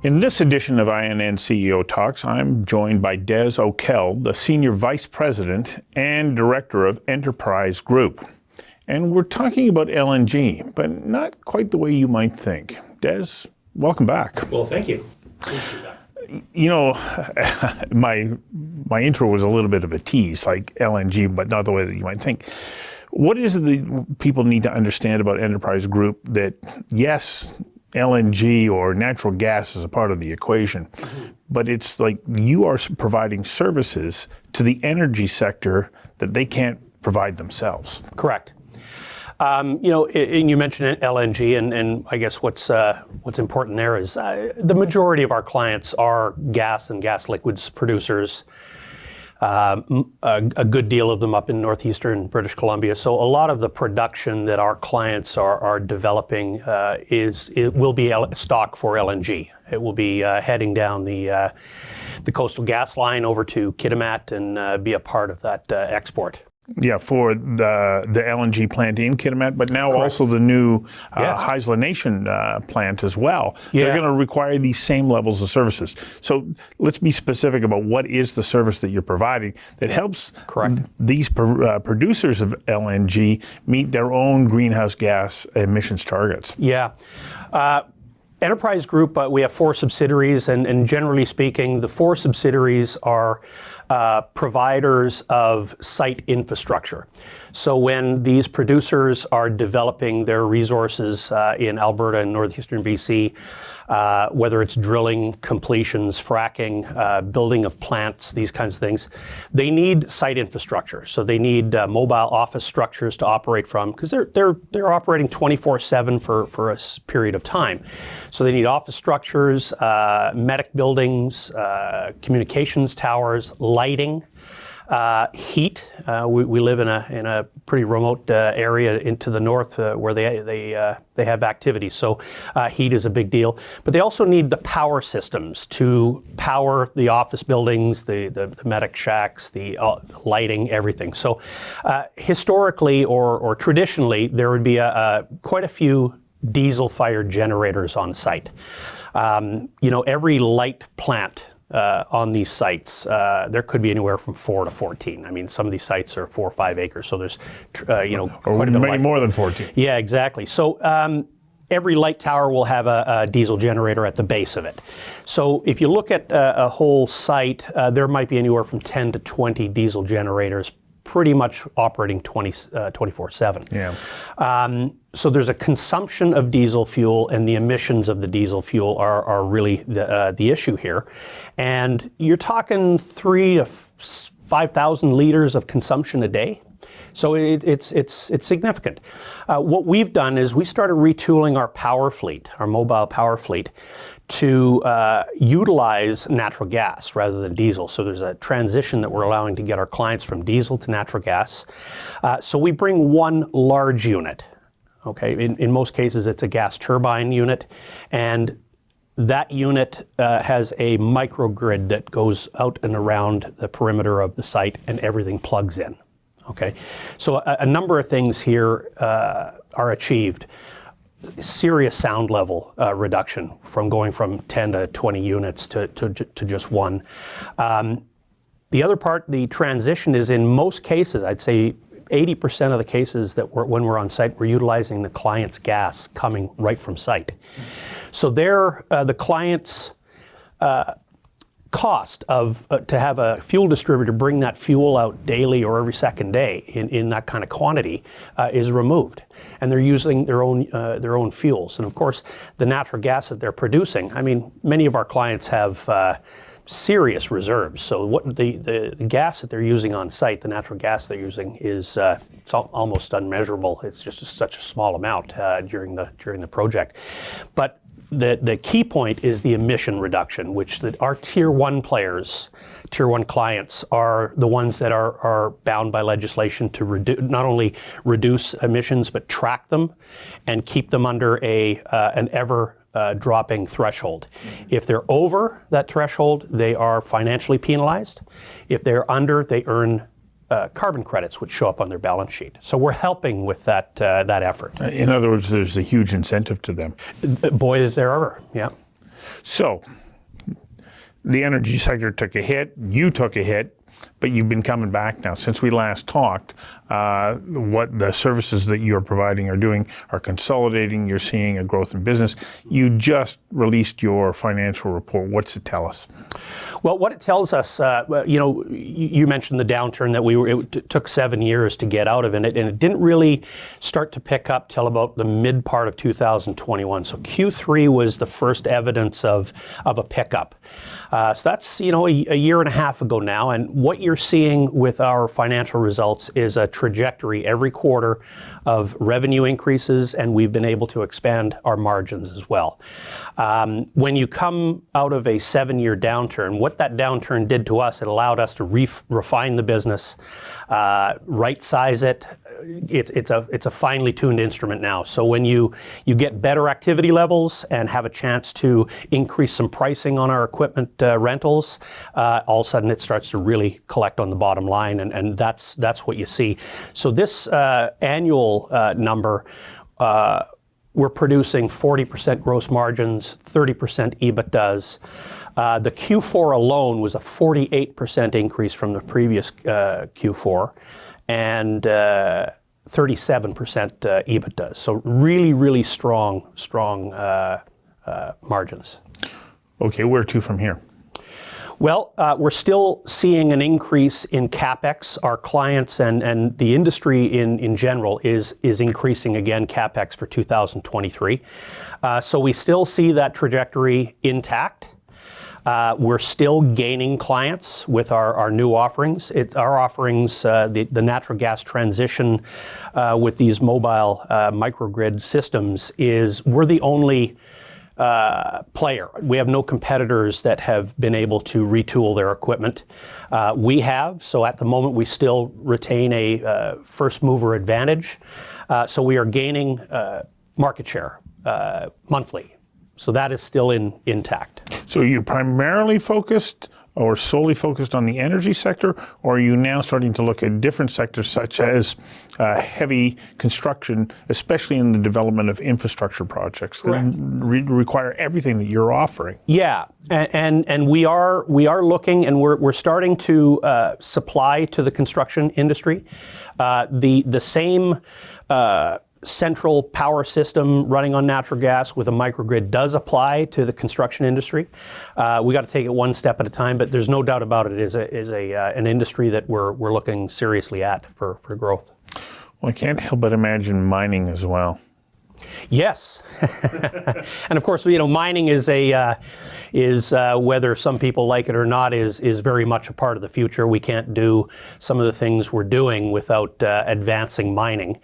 In this edition of INN CEO Talks, I'm joined by Des O'Kell, the Senior Vice President and Director of Enterprise Group. And we're talking about LNG, but not quite the way you might think. Des, welcome back. Well, thank you. You know, my intro was a little bit of a tease, like LNG, but not the way that you might think. What is it that people need to understand about Enterprise Group that, yes, LNG or natural gas is a part of the equation, but it's like you are providing services to the energy sector that they can't provide themselves. Correct. And you mentioned LNG, and I guess what's important there is the majority of our clients are gas and gas liquids producers. A good deal of them up in northeastern British Columbia. So a lot of the production that our clients are developing will be stock for LNG. It will be heading down the Coastal Gas Line over to Kitimat and be a part of that export. Yeah, for the LNG plant in Kitimat, but now Correct. Also the new Haisla Nation plant as well. Yeah. They're going to require these same levels of services. So let's be specific about what is the service that you're providing that helps these producers of LNG meet their own greenhouse gas emissions targets. Yeah. Enterprise Group, we have 4 subsidiaries, and generally speaking, the 4 subsidiaries are providers of site infrastructure. So when these producers are developing their resources in Alberta and northeastern BC, whether it's drilling, completions, fracking, building of plants, these kinds of things, they need site infrastructure. So they need mobile office structures to operate from, because they're operating 24/7 for a period of time. So they need office structures, medic buildings, communications towers, lighting, heat. We live in a pretty remote area into the north where they have activity. So heat is a big deal. But they also need the power systems to power the office buildings, the medic shacks, the lighting, everything. So historically or traditionally, there would be quite a few diesel-fired generators on site. Every light plant on these sites, there could be anywhere from 4 to 14. I mean, some of these sites are 4 or 5 acres, so there's, quite a bit. Maybe more than 14. Yeah, exactly. So every light tower will have a diesel generator at the base of it. So if you look at a whole site, there might be anywhere from 10 to 20 diesel generators pretty much operating 24/7. Yeah. So there's a consumption of diesel fuel, and the emissions of the diesel fuel are really the issue here. And you're talking 3,000 to 5,000 liters of consumption a day. So it's significant. What we've done is we started retooling our power fleet, our mobile power fleet, to utilize natural gas rather than diesel. So there's a transition that we're allowing to get our clients from diesel to natural gas. So we bring one large unit. Okay, in most cases it's a gas turbine unit, and that unit has a microgrid that goes out and around the perimeter of the site, and everything plugs in. Okay, so a number of things here are achieved. Serious sound level reduction from going from 10 to 20 units to just one. The other part, the transition is in most cases, I'd say 80% of the cases that when we're on site, we're utilizing the client's gas coming right from site. So the client's cost of to have a fuel distributor bring that fuel out daily or every second day in that kind of quantity is removed, and they're using their own fuels. And of course, the natural gas that they're producing. I mean, many of our clients have serious reserves. So what the gas that they're using on site, the natural gas they're using, is it's almost unmeasurable. It's just such a small amount during the project, but the key point is the emission reduction, which our tier 1 players, tier 1 clients, are the ones that are bound by legislation to not only reduce emissions but track them and keep them under an ever dropping threshold. If they're over that threshold, they are financially penalized. If they're under, they earn carbon credits, which show up on their balance sheet. So we're helping with that effort. In other words, there's a huge incentive to them. Boy, is there ever, yeah. So the energy sector took a hit, you took a hit, but you've been coming back now. Since we last talked, what the services that you're providing are doing are consolidating. You're seeing a growth in business. You just released your financial report. What's it tell us? Well, what it tells us, you mentioned the downturn that it took 7 years to get out of it, and it didn't really start to pick up till about the mid part of 2021. So Q3 was the first evidence of a pickup. So that's, a year and a half ago now, and what you're seeing with our financial results is a trajectory every quarter of revenue increases, and we've been able to expand our margins as well. When you come out of a 7-year downturn, what that downturn did to us, it allowed us to refine the business, right-size it. It's a finely tuned instrument now. So when you get better activity levels and have a chance to increase some pricing on our equipment rentals, all of a sudden it starts to really collect on the bottom line, and that's what you see. So this annual number, we're producing 40% gross margins, 30% EBITDAs. The Q4 alone was a 48% increase from the previous Q4, and 37% EBITDA. So really, really strong margins. Okay, where to from here? Well, we're still seeing an increase in CapEx. Our clients and the industry in general is increasing again CapEx for 2023. So we still see that trajectory intact. We're still gaining clients with our new offerings. Our offerings, the natural gas transition with these mobile microgrid systems we're the only player. We have no competitors that have been able to retool their equipment. We have, so at the moment we still retain a first mover advantage. So we are gaining market share monthly. So that is still intact. So are you primarily focused or solely focused on the energy sector, or are you now starting to look at different sectors such as heavy construction, especially in the development of infrastructure projects that require everything that you're offering? Yeah, and we are looking, and we're starting to supply to the construction industry. The same central power system running on natural gas with a microgrid does apply to the construction industry. We got to take it one step at a time, but there's no doubt about it is an industry that we're looking seriously at for growth. Well, I can't help but imagine mining as well. Yes, and of course, mining is whether some people like it or not is very much a part of the future. We can't do some of the things we're doing without advancing mining.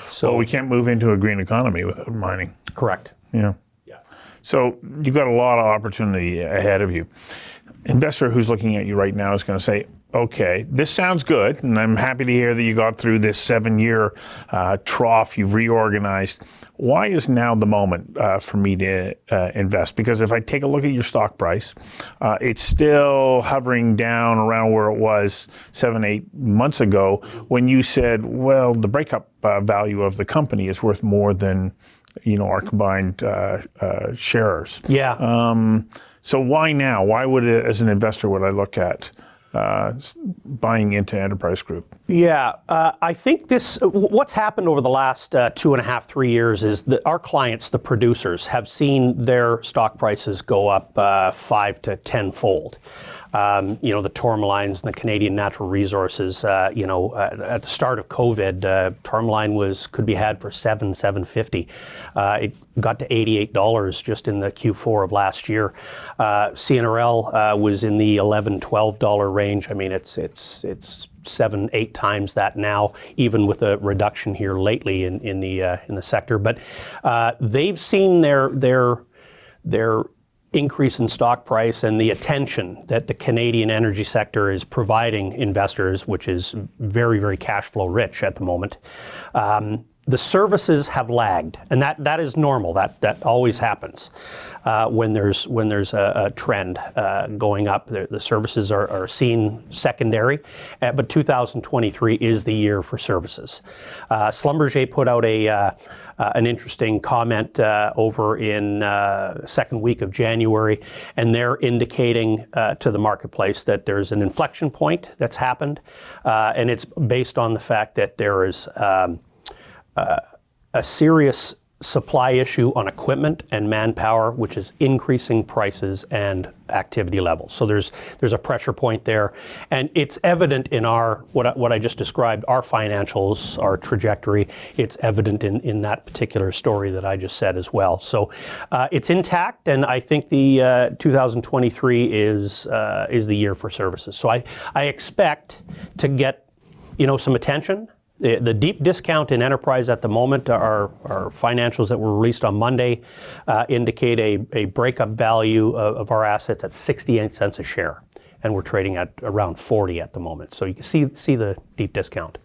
So we can't move into a green economy without mining. Correct. Yeah. So you've got a lot of opportunity ahead of you. Investor who's looking at you right now is going to say, okay, this sounds good, and I'm happy to hear that you got through this 7-year trough, you've reorganized. Why is now the moment for me to invest? Because if I take a look at your stock price, it's still hovering down around where it was 7-8 months ago when you said, well, the breakup value of the company is worth more than our combined shares. Yeah. So why now? Why as an investor, would I look at buying into Enterprise Group? Yeah, I think what's happened over the last 2.5, 3 years is that our clients, the producers, have seen their stock prices go up 5 to 10-fold. The Tourmalines and the Canadian Natural Resources, at the start of COVID, Tourmaline could be had for $7.50. It got to $88 just in the Q4 of last year. CNRL was in the $11, $12 range. I mean, it's 7-8 times that now, even with a reduction here lately in the sector. But they've seen their increase in stock price and the attention that the Canadian energy sector is providing investors, which is very, very cash flow rich at the moment. The services have lagged, and that is normal. That always happens when there's a trend going up. The services are seen secondary, but 2023 is the year for services. Schlumberger put out an interesting comment over in second week of January, and they're indicating to the marketplace that there's an inflection point that's happened, and it's based on the fact that there is a serious supply issue on equipment and manpower, which is increasing prices and activity levels. So there's a pressure point there, and it's evident in our what I just described, our financials, our trajectory. It's evident in that particular story that I just said as well. So it's intact, and I think the 2023 is the year for services. So I expect to get some attention. The deep discount in enterprise at the moment, our financials that were released on Monday indicate a breakup value of our assets at 68 cents a share, and we're trading at around 40 at the moment. So you can see the deep discount.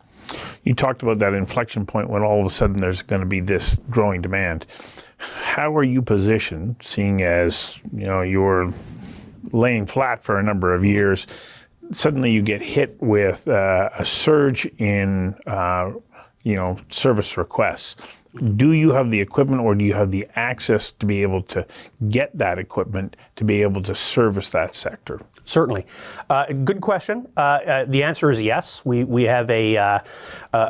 You talked about that inflection point when all of a sudden there's going to be this growing demand. How are you positioned, seeing as you were laying flat for a number of years? Suddenly you get hit with a surge in, service requests. Do you have the equipment, or do you have the access to be able to get that equipment to be able to service that sector? Certainly. Good question. The answer is yes. We have a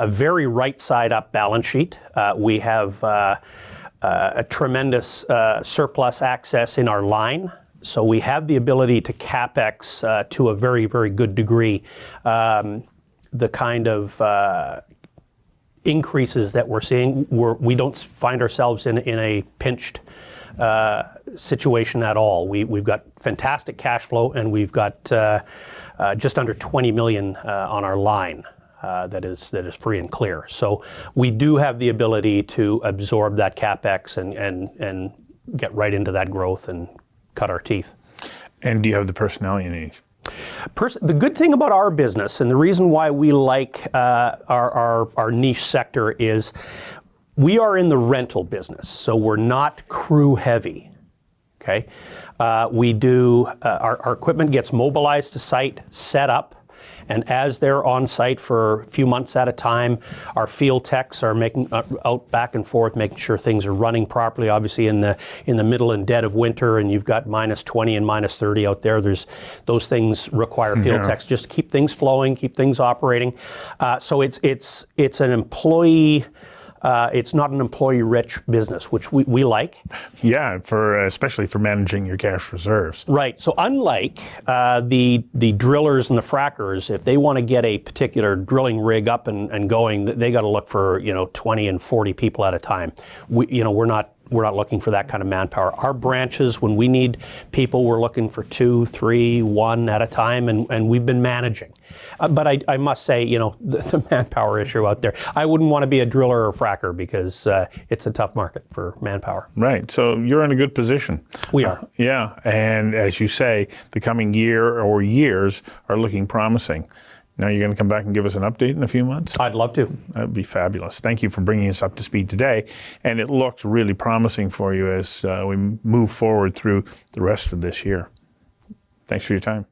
very right side up balance sheet. We have a tremendous surplus access in our line. So we have the ability to CapEx to a very, very good degree. The kind of increases that we're seeing, we don't find ourselves in a pinched situation at all. We've got fantastic cash flow, and we've got just under 20 million on our line. That is free and clear. So we do have the ability to absorb that CapEx and get right into that growth and cut our teeth. And do you have the personnel you need? The good thing about our business, and the reason why we like our niche sector, is we are in the rental business, so we're not crew heavy. Okay, we do our equipment gets mobilized to site, set up. And as they're on site for a few months at a time, our field techs are making out back and forth, making sure things are running properly. Obviously, in the middle and dead of winter, and you've got -20 and -30 out there. Those things require field techs just to keep things flowing, keep things operating. So it's an employee. It's not an employee-rich business, which we like. Yeah, especially for managing your cash reserves. Right. So unlike the drillers and the frackers, if they want to get a particular drilling rig up and going, they got to look for 20 and 40 people at a time. We're not looking for that kind of manpower. Our branches, when we need people, we're looking for 2, 3, 1 at a time, and we've been managing. But I must say, the manpower issue out there, I wouldn't want to be a driller or fracker because it's a tough market for manpower. Right. So you're in a good position. We are. Yeah. And as you say, the coming year or years are looking promising. Now you're going to come back and give us an update in a few months? I'd love to. That would be fabulous. Thank you for bringing us up to speed today. And it looks really promising for you as we move forward through the rest of this year. Thanks for your time.